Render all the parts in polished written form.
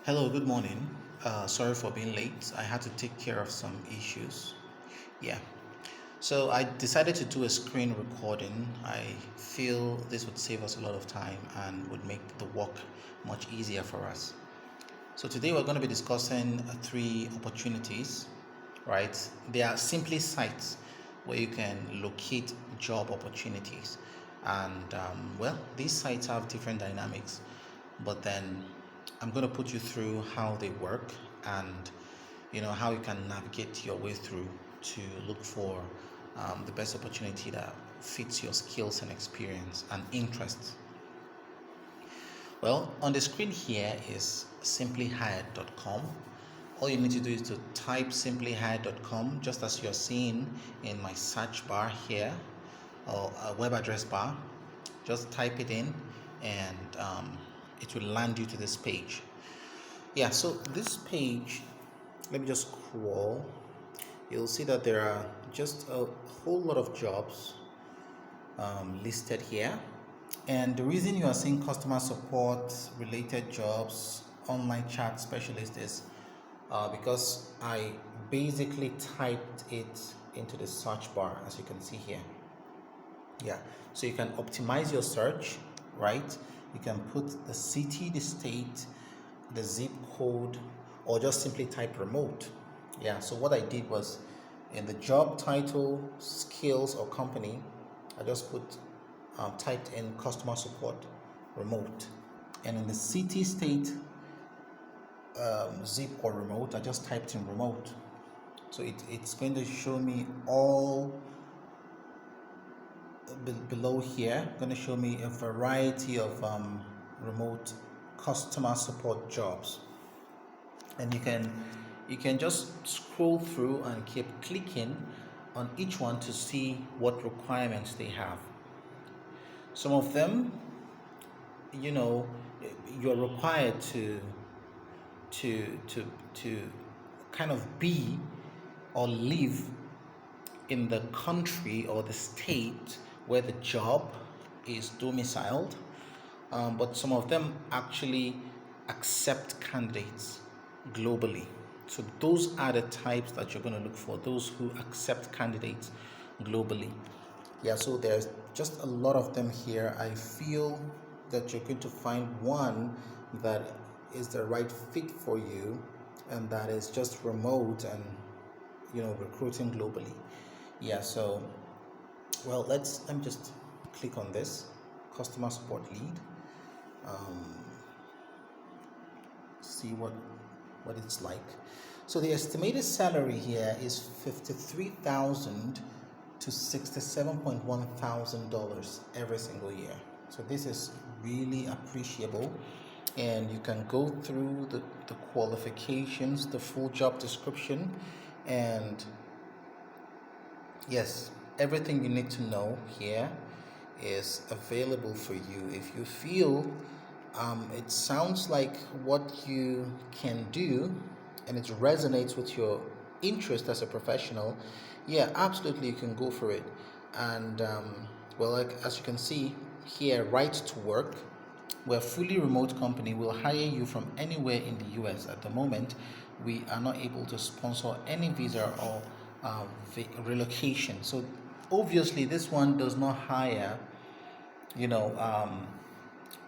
Hello, good morning. Sorry for being late. I had to take care of some issues. Yeah. So I decided to do a screen recording. I feel this would save us a lot of time and would make the work much easier for us. So today we're going to be discussing three opportunities, right? They are simply sites where you can locate job opportunities. And these sites have different dynamics, but then I'm going to put you through how they work and how you can navigate your way through to look for the best opportunity that fits your skills and experience and interests. Well, on the screen here is simplyhired.com. All you need to do is to type simplyhired.com just as you're seeing in my search bar here or a web address bar. Just type it in and it will land you to this page. Yeah, so this page, let me just scroll. You'll see that there are just a whole lot of jobs listed here. And the reason you are seeing customer support related jobs, online chat specialist is because I basically typed it into the search bar, as you can see here. Yeah, so you can optimize your search, right? You can put the city, the state, the zip code, or just simply type remote. Yeah, so what I did was in the job title, skills, or company, I just typed in customer support remote. And in the city, state, zip, or remote, I just typed in remote. So it's going to show me all below here. Going to show me a variety of remote customer support jobs. And you can just scroll through and keep clicking on each one to see what requirements they have. Some of them, you know, you're required to kind of be or live in the country or the state where the job is domiciled, but some of them actually accept candidates globally. So those are the types that you're going to look for, those who accept candidates globally. Yeah, so there's just a lot of them here. I feel that you're going to find one that is the right fit for you and that is just remote and recruiting globally. Yeah, so let me just click on this customer support lead. See what it's like. So the estimated salary here is $53,000 to $67,100 every single year. So this is really appreciable, and you can go through the qualifications, the full job description, and yes, everything you need to know here is available for you. If you feel it sounds like what you can do and it resonates with your interest as a professional, yeah, absolutely, you can go for it. And like as you can see here, right to work. We're a fully remote company. We'll hire you from anywhere in the US. At the moment, we are not able to sponsor any visa or relocation. So obviously, this one does not hire, you know,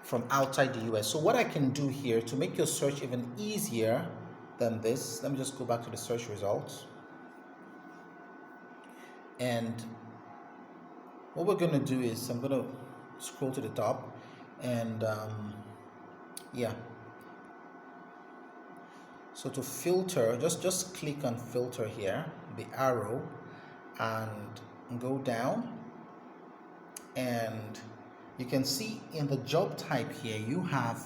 from outside the US. So what I can do here to make your search even easier than this, let me just go back to the search results. And what we're going to do is I'm going to scroll to the top and yeah. So to filter, just click on filter here, the arrow, and go down, and you can see in the job type here you have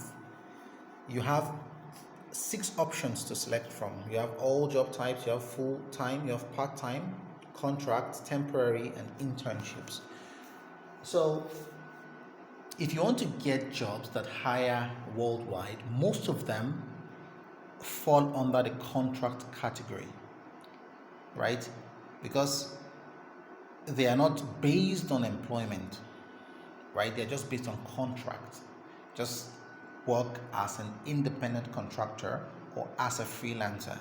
6 options to select from. You have all job types, you have full time, you have part time, contract, temporary, and internships. So if you want to get jobs that hire worldwide, most of them fall under the contract category, right? Because they are not based on employment, right? They're just based on contract. Just work as an independent contractor or as a freelancer.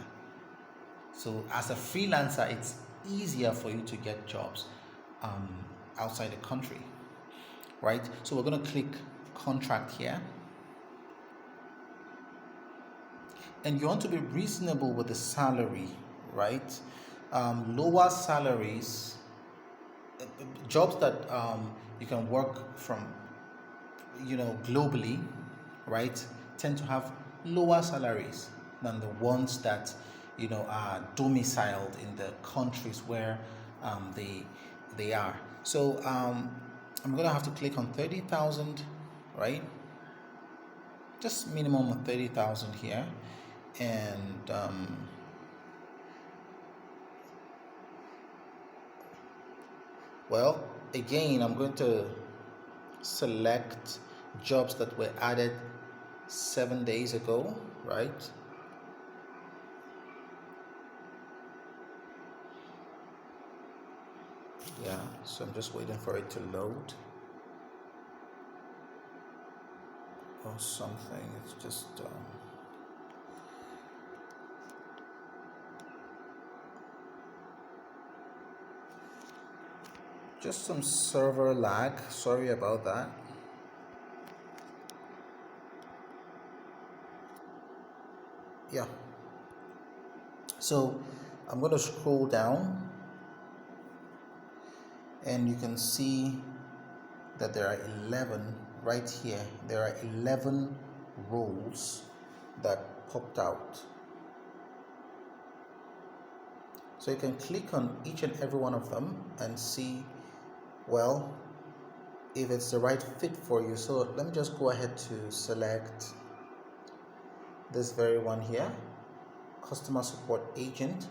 So as a freelancer, it's easier for you to get jobs um, outside the country, right? So we're going to click contract here. And you want to be reasonable with the salary, right? Lower salaries, jobs that you can work from, globally, right, tend to have lower salaries than the ones that, are domiciled in the countries where they are. So I'm gonna have to click on 30,000, right? Just minimum of 30,000 here, and well, again, I'm going to select jobs that were added 7 days ago, right? Yeah, so I'm just waiting for it to load or something. It's just some server lag. Sorry about that. Yeah. So I'm going to scroll down, and you can see that there are 11 right here. There are 11 roles that popped out. So you can click on each and every one of them and see, well, if it's the right fit for you. So let me just go ahead to select this very one here, customer support agent.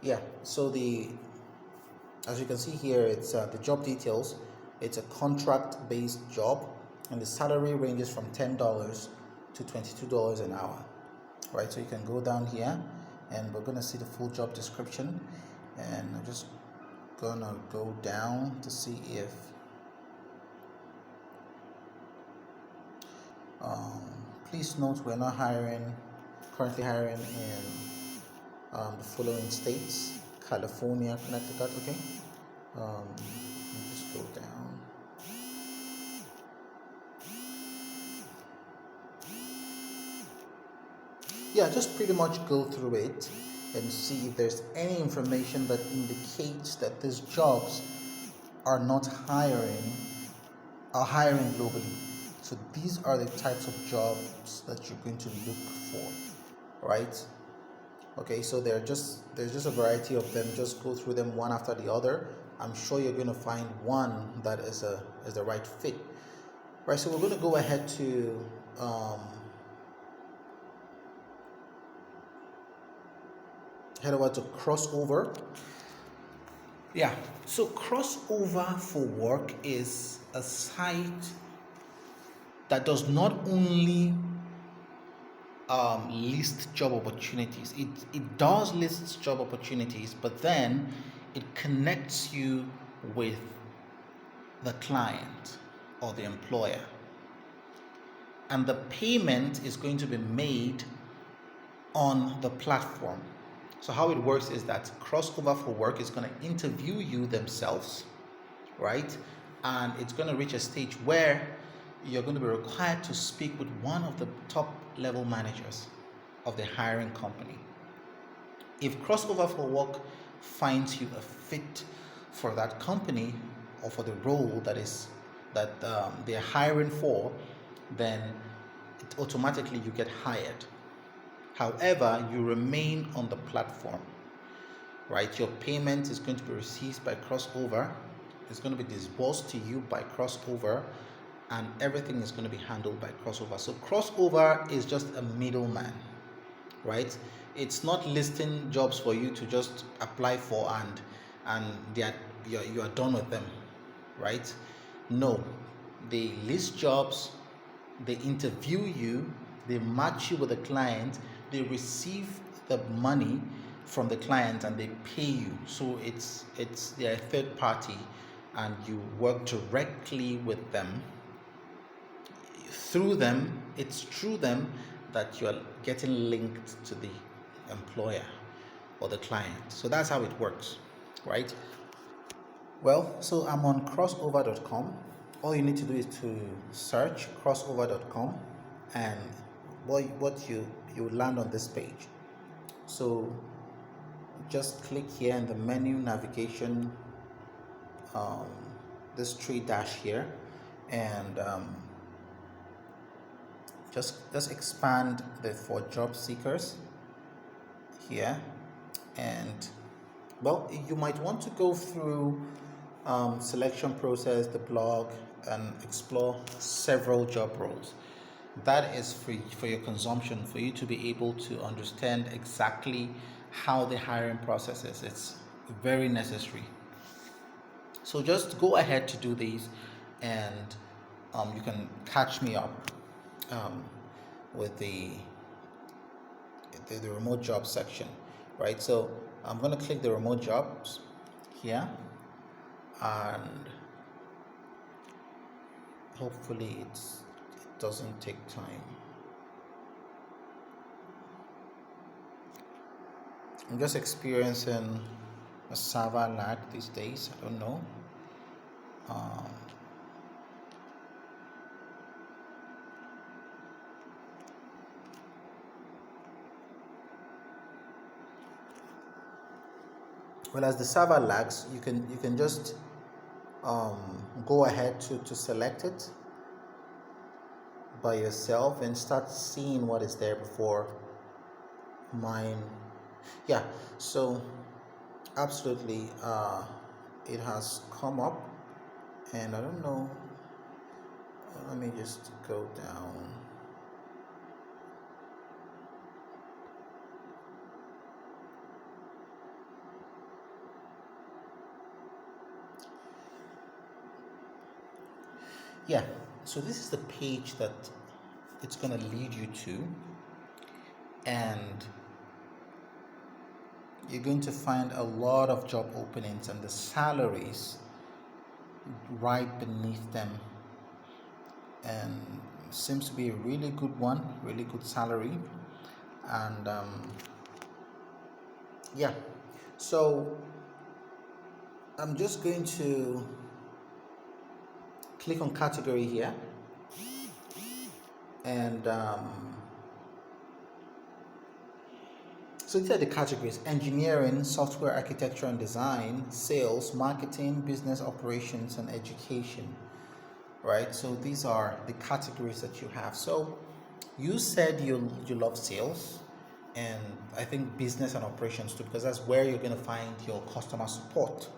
Yeah, so as you can see here, it's the job details. It's a contract-based job, and the salary ranges from $10 to $22 an hour. Right, so you can go down here, and we're gonna see the full job description, and I'm just gonna go down to see if please note we're not currently hiring in the following states: California, Connecticut. Okay, let me just go down. Yeah, just pretty much go through it and see if there's any information that indicates that these jobs are hiring globally. So these are the types of jobs that you're going to look for, right? Okay, so there's just a variety of them. Just go through them one after the other. I'm sure you're going to find one that is the right fit. Right, so we're going to go ahead to head over to Crossover. Yeah, so Crossover for Work is a site that does not only list job opportunities. It does list job opportunities, but then it connects you with the client or the employer. And the payment is going to be made on the platform. So how it works is that Crossover for Work is going to interview you themselves, right? And it's going to reach a stage where you're going to be required to speak with one of the top level managers of the hiring company. If Crossover for Work finds you a fit for that company or for the role that they're hiring for, then automatically you get hired. However, you remain on the platform, right? Your payment is going to be received by Crossover. It's going to be disbursed to you by Crossover, and everything is going to be handled by Crossover. So Crossover is just a middleman, right? It's not listing jobs for you to just apply for and you are done with them, right? No, they list jobs, they interview you, they match you with a client, they receive the money from the client and they pay you. So they're a third party, and you work directly with them. Through them, it's through them that you are getting linked to the employer or the client. So that's how it works, right? Well, so I'm on crossover.com. All you need to do is to search crossover.com, and what you land on this page. So just click here in the menu navigation, this three dash here, and just expand the for job seekers here. And well, you might want to go through selection process, the blog, and explore several job roles. That is free for your consumption, for you to be able to understand exactly how the hiring process is. It's very necessary. So just go ahead to do these, and you can catch me up with the remote job section, right? So I'm going to click the remote jobs here, and hopefully it doesn't take time. I'm just experiencing a server lag these days. I don't know. Well, as the server lags, you can just go ahead to select it by yourself and start seeing what is there before mine. Yeah, so absolutely, it has come up, and I don't know, let me just go down. Yeah, so this is the page that it's going to lead you to, and you're going to find a lot of job openings and the salaries right beneath them, and seems to be a really good one, really good salary. And yeah, so I'm just going to click on category here, and so these are the categories: engineering, software architecture and design, sales, marketing, business operations, and education, right? So these are the categories that you have. So you said you love sales, and I think business and operations too, because that's where you're going to find your customer support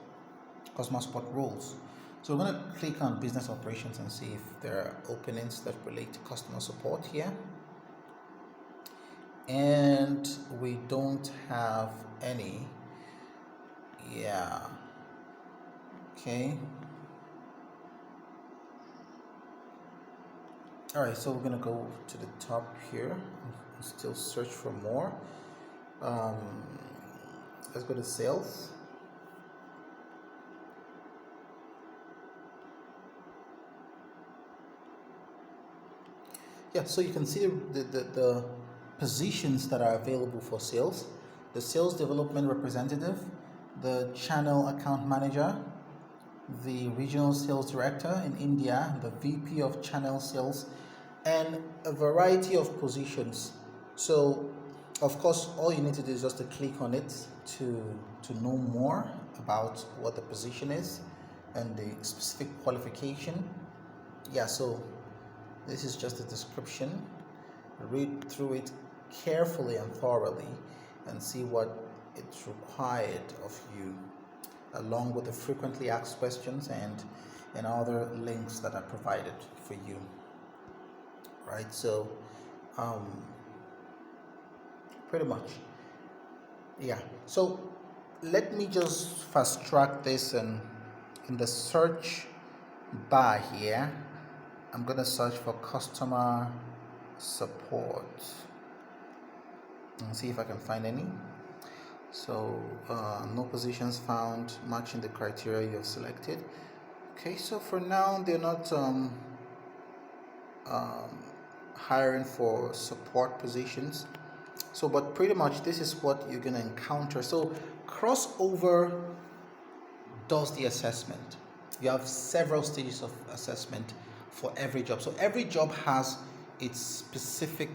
roles. So we're going to click on business operations and see if there are openings that relate to customer support here. And we don't have any. Yeah. Okay. All right, so we're going to go to the top here and still search for more. Let's go to sales. Yeah, so you can see the positions that are available for sales: the sales development representative, the channel account manager, the regional sales director in India, the VP of channel sales, and a variety of positions. So of course, all you need to do is just to click on it to know more about what the position is and the specific qualification. Yeah, so this is just a description. Read through it carefully and thoroughly and see what it's required of you, along with the frequently asked questions and other links that are provided for you. Right, so pretty much, yeah. So let me just fast track this, and in the search bar here, I'm going to search for customer support and see if I can find any. So no positions found matching the criteria you have selected. Okay, so for now they're not um, hiring for support positions. So, but pretty much this is what you're gonna encounter. So, crossover does the assessment. You have several stages of assessment for every job. So, every job has its specific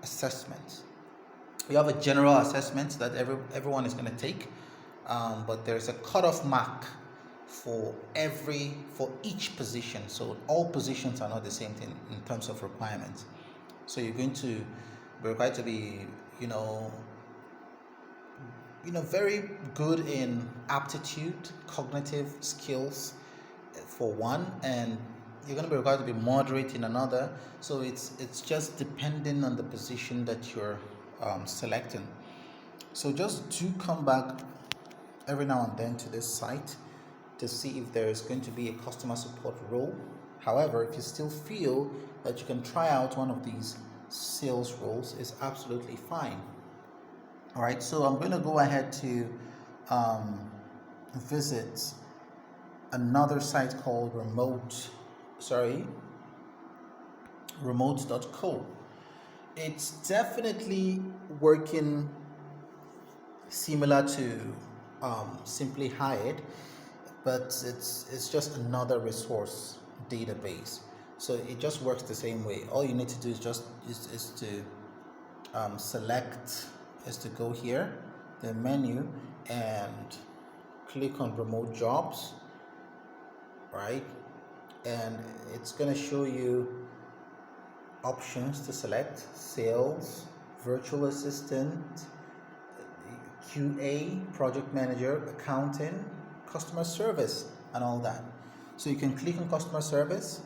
assessment. You have a general assessment that everyone is going to take, but there's a cutoff mark for each position. So all positions are not the same thing in terms of requirements. So you're going to be required to be, you know, very good in aptitude, cognitive skills for one, and you're going to be required to be moderate in another. So it's just depending on the position that you're selecting. So just do come back every now and then to this site to see if there is going to be a customer support role. However, if you still feel that you can try out one of these sales roles, it's absolutely fine. All right, so I'm going to go ahead to visit another site called remote.co. It's definitely working similar to Simply Hired, but it's just another resource database. So it just works the same way. All you need to do is to select, is to go here, the menu, and click on remote jobs, right? And it's going to show you options to select: sales, virtual assistant, QA, project manager, accounting, customer service, and all that. So you can click on customer service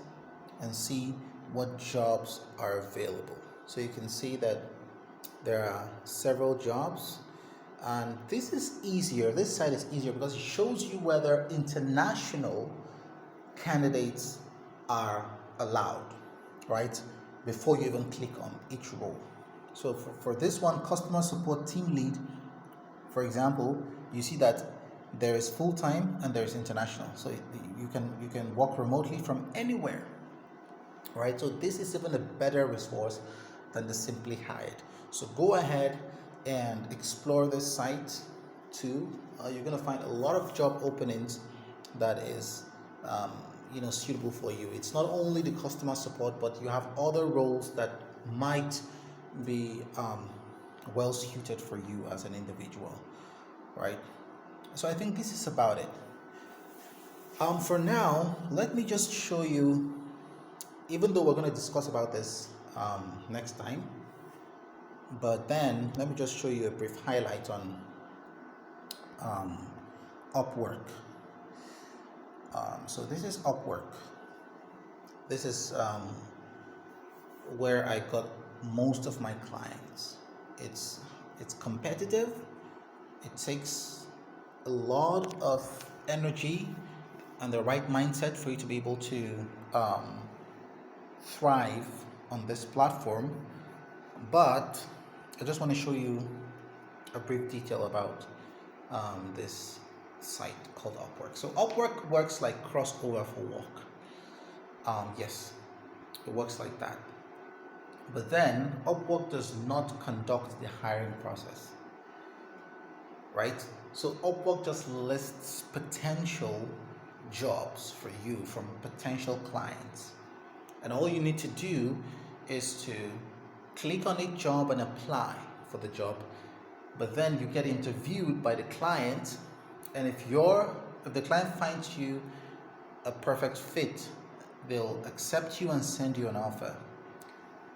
and see what jobs are available. So you can see that there are several jobs, and this is easier. This site is easier because it shows you whether international candidates are allowed, right? Before you even click on each role. So for this one, customer support team lead, for example, you see that there is full-time and there is international. So you can work remotely from anywhere, right? So this is even a better resource than the Simply Hired. So go ahead and explore this site too. You're going to find a lot of job openings that is suitable for you. It's not only the customer support, but you have other roles that might be well suited for you as an individual, right? So I think this is about it. For now, let me just show you, even though we're going to discuss about this next time, but then let me just show you a brief highlight on Upwork. So this is Upwork. This is where I got most of my clients. It's competitive. It takes a lot of energy and the right mindset for you to be able to thrive on this platform. But I just want to show you a brief detail about this site called Upwork. So Upwork works like crossover for work. Yes, it works like that. But then Upwork does not conduct the hiring process, right? So Upwork just lists potential jobs for you from potential clients. And all you need to do is to click on a job and apply for the job. But then you get interviewed by the client, and if the client finds you a perfect fit, they'll accept you and send you an offer.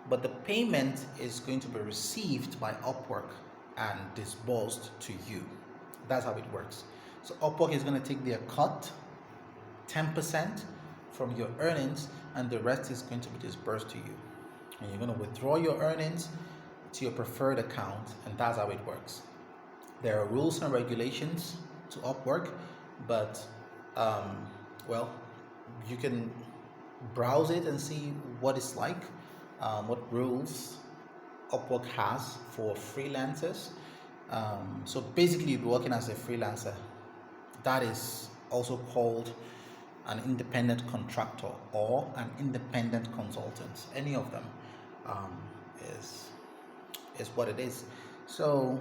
But the payment is going to be received by Upwork and disbursed to you. That's how it works. So Upwork is going to take their cut, 10% from your earnings, and the rest is going to be disbursed to you. And you're going to withdraw your earnings to your preferred account, and that's how it works. There are rules and regulations to Upwork, but you can browse it and see what it's like, what rules Upwork has for freelancers. So basically, you'll be working as a freelancer. That is also called an independent contractor or an independent consultant. Any of them um, is what it is. So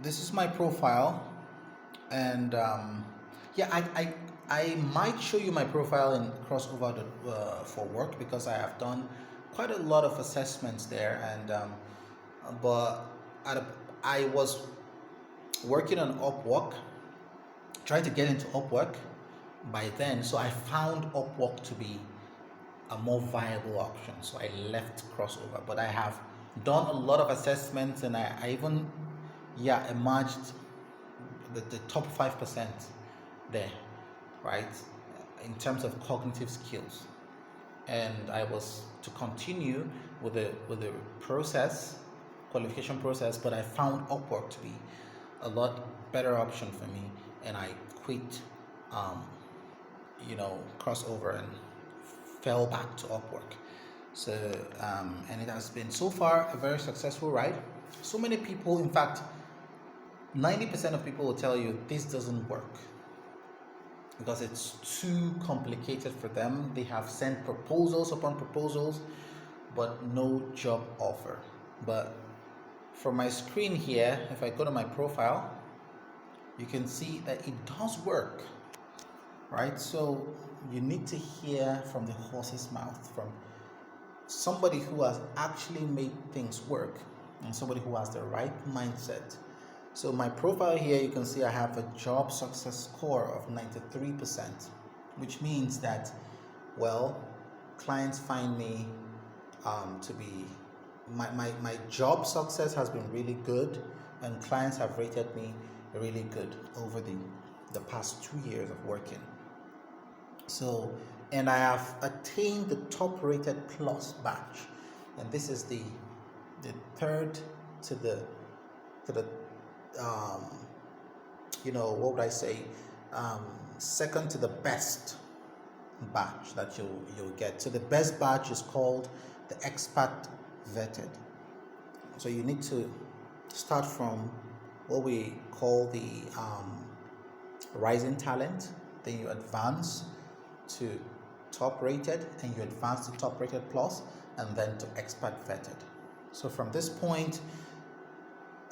this is my profile, and yeah, I might show you my profile in crossover for work, because I have done quite a lot of assessments there, and but at I was working on Upwork, trying to get into Upwork by then, so I found Upwork to be a more viable option, so I left crossover. But I have done a lot of assessments, and I even emerged the top 5% there, right, in terms of cognitive skills. And I was to continue with the process, qualification process, but I found Upwork to be a lot better option for me, and I quit crossover and fell back to Upwork. So and it has been so far a very successful ride. So many people, in fact 90% of people will tell you this doesn't work because it's too complicated for them. They have sent proposals upon proposals, but no job offer. But from my screen here, if I go to my profile, you can see that it does work, right? So you need to hear from the horse's mouth, from somebody who has actually made things work and somebody who has the right mindset. So my profile here, you can see I have a job success score of 93%, which means that, well, clients find me to be, my job success has been really good, and clients have rated me really good over the past 2 years of working. So, and I have attained the top rated plus badge, and this is the third to the what would I say, second to the best badge that you'll get. So the best badge is called the expert vetted. So you need to start from what we call the rising talent, then you advance to top rated, and you advance to top rated plus, and then to expert vetted. So from this point,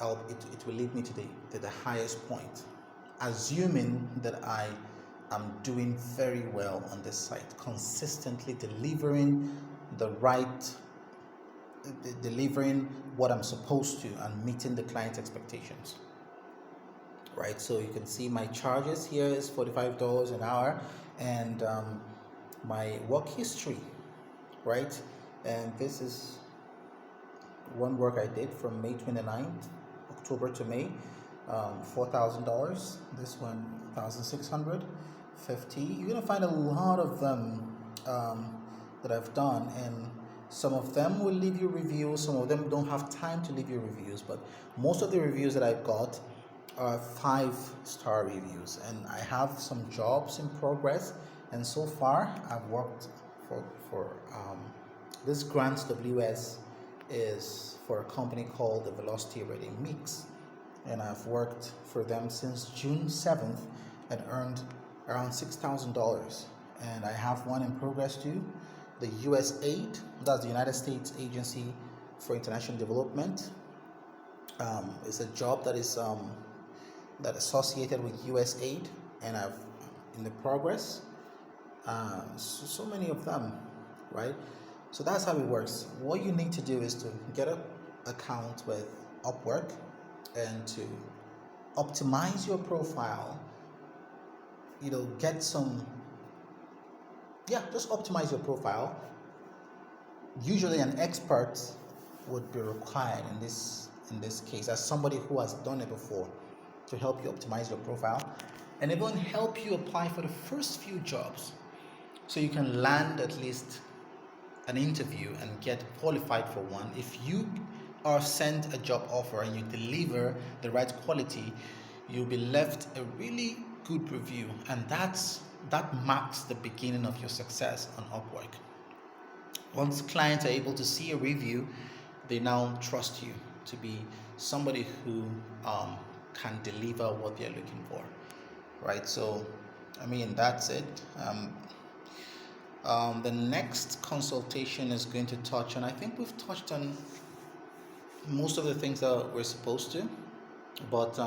it will lead me to the highest point, assuming that I am doing very well on this site, consistently delivering delivering what I'm supposed to, and meeting the client's expectations. Right, so you can see my charges here is $45 an hour, and my work history, right, and this is one work I did from May 29th, October to May, $4,000. This one, $1,650. You're gonna find a lot of them that I've done, and some of them will leave you reviews. Some of them don't have time to leave you reviews, but most of the reviews that I've got are 5-star reviews, and I have some jobs in progress. And so far, I've worked for this Grants WS is for a company called the Velocity Rating Mix, and I've worked for them since June 7th and earned around $6,000. And I have one in progress too, the USAID, that's the United States Agency for International Development. It's a job that is that associated with USAID, and I've in the progress. So many of them, right? So that's how it works. What you need to do is to get an account with Upwork and to optimize your profile. Get some, just optimize your profile. Usually an expert would be required in this case, as somebody who has done it before, to help you optimize your profile and even help you apply for the first few jobs, so you can land at least an interview and get qualified for one. If you are sent a job offer and you deliver the right quality, you'll be left a really good review, and that marks the beginning of your success on Upwork. Once clients are able to see a review, they now trust you to be somebody who can deliver what they're looking for, right? So, I mean, that's it. The next consultation is going to touch on, I think we've touched on most of the things that we're supposed to, but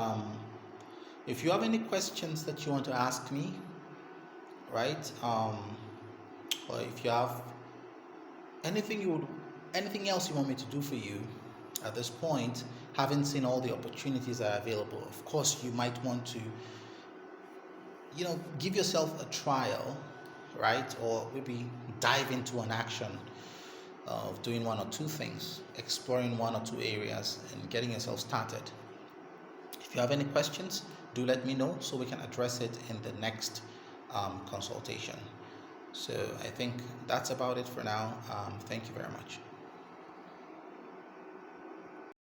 if you have any questions that you want to ask me, right? Or if you have anything else you want me to do for you at this point, having seen all the opportunities that are available, of course you might want to, give yourself a trial, right? Or maybe dive into an action of doing one or two things, exploring one or two areas, and getting yourself started. If you have any questions, do let me know so we can address it in the next consultation. So I think that's about it for now. Thank you very much.